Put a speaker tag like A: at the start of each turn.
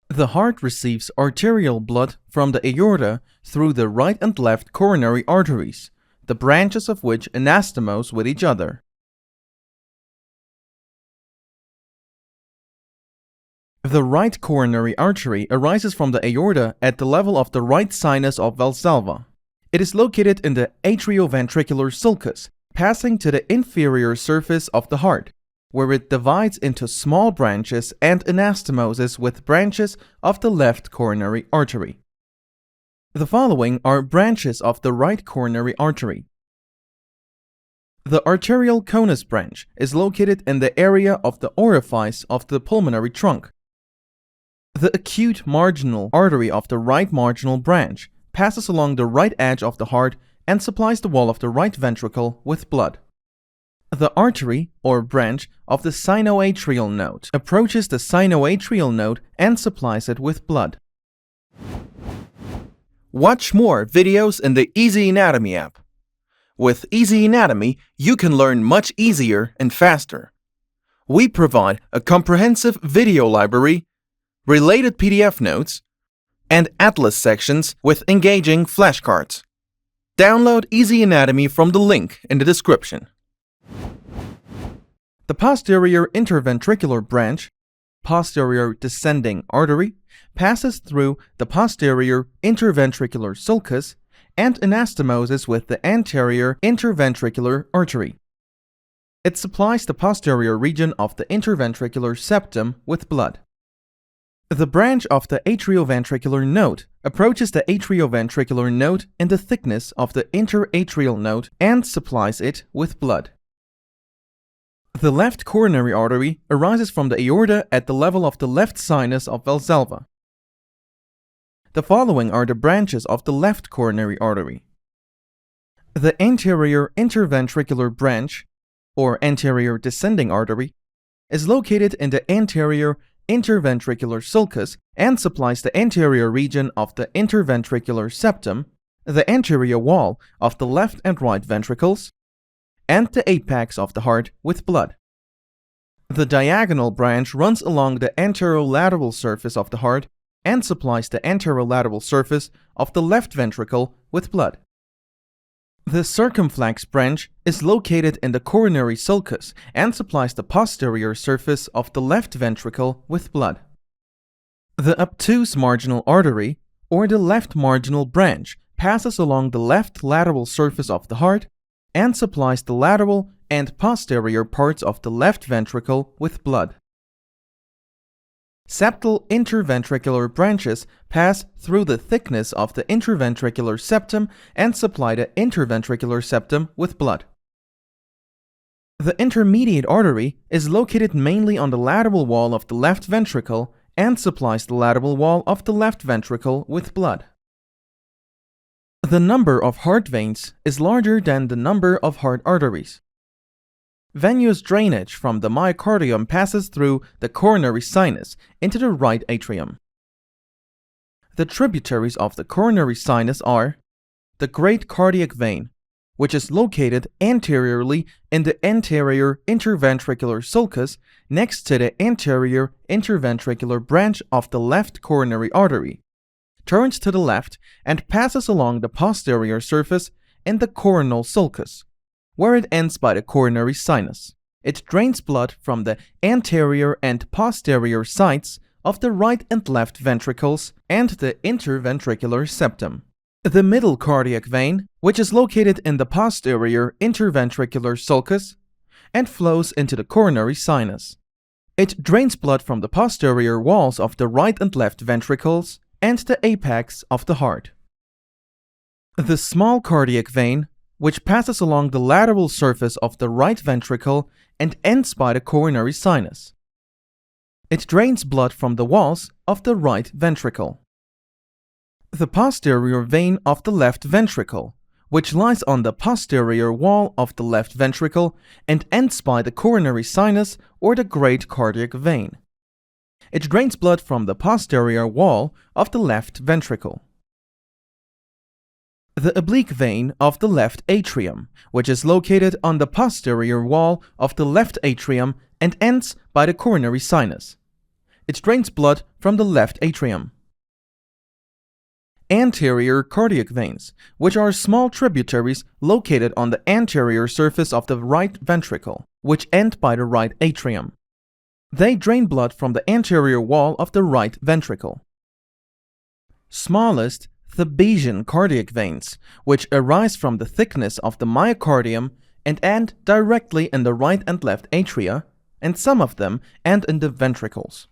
A: The heart receives arterial blood from the aorta through the right and left coronary arteries, the branches of which anastomose with each other. The right coronary artery arises from the aorta at the level of the right sinus of Valsalva. It is located in the atrioventricular sulcus, passing to the inferior surface of the heart, where it divides into small branches and anastomoses with branches of the left coronary artery. The following are branches of the right coronary artery. The arterial conus branch is located in the area of the orifice of the pulmonary trunk. The acute marginal artery of the right marginal branch passes along the right edge of the heart and supplies the wall of the right ventricle with blood. The artery, or branch, of the sinoatrial node approaches the sinoatrial node and supplies it with blood.
B: Watch more videos in the EasyAnatomy app. With EasyAnatomy, you can learn much easier and faster. We provide a comprehensive video library, related PDF notes, and atlas sections with engaging flashcards. Download EasyAnatomy from the link in the description.
A: The posterior interventricular branch, posterior descending artery, passes through the posterior interventricular sulcus and anastomoses with the anterior interventricular artery. It supplies the posterior region of the interventricular septum with blood. The branch of the atrioventricular node approaches the atrioventricular node in the thickness of the interatrial node and supplies it with blood. The left coronary artery arises from the aorta at the level of the left sinus of Valsalva. The following are the branches of the left coronary artery. The anterior interventricular branch, or anterior descending artery, is located in the anterior interventricular sulcus and supplies the anterior region of the interventricular septum, the anterior wall of the left and right ventricles, and the apex of the heart with blood. The diagonal branch runs along the anterolateral surface of the heart and supplies the anterolateral surface of the left ventricle with blood. The circumflex branch is located in the coronary sulcus and supplies the posterior surface of the left ventricle with blood. The obtuse marginal artery, or the left marginal branch, passes along the left lateral surface of the heart and supplies the lateral and posterior parts of the left ventricle with blood. Septal interventricular branches pass through the thickness of the interventricular septum and supply the interventricular septum with blood. The intermediate artery is located mainly on the lateral wall of the left ventricle and supplies the lateral wall of the left ventricle with blood. The number of heart veins is larger than the number of heart arteries. Venous drainage from the myocardium passes through the coronary sinus into the right atrium. The tributaries of the coronary sinus are the great cardiac vein, which is located anteriorly in the anterior interventricular sulcus next to the anterior interventricular branch of the left coronary artery, turns to the left and passes along the posterior surface in the coronal sulcus, where it ends by the coronary sinus. It drains blood from the anterior and posterior sides of the right and left ventricles and the interventricular septum. The middle cardiac vein, which is located in the posterior interventricular sulcus and flows into the coronary sinus. It drains blood from the posterior walls of the right and left ventricles and the apex of the heart. The small cardiac vein, which passes along the lateral surface of the right ventricle and ends by the coronary sinus. It drains blood from the walls of the right ventricle. The posterior vein of the left ventricle, which lies on the posterior wall of the left ventricle and ends by the coronary sinus or the great cardiac vein. It drains blood from the posterior wall of the left ventricle. The oblique vein of the left atrium, which is located on the posterior wall of the left atrium and ends by the coronary sinus. It drains blood from the left atrium. Anterior cardiac veins, which are small tributaries located on the anterior surface of the right ventricle, which end by the right atrium. They drain blood from the anterior wall of the right ventricle. Smallest Thebesian cardiac veins, which arise from the thickness of the myocardium and end directly in the right and left atria, and some of them end in the ventricles.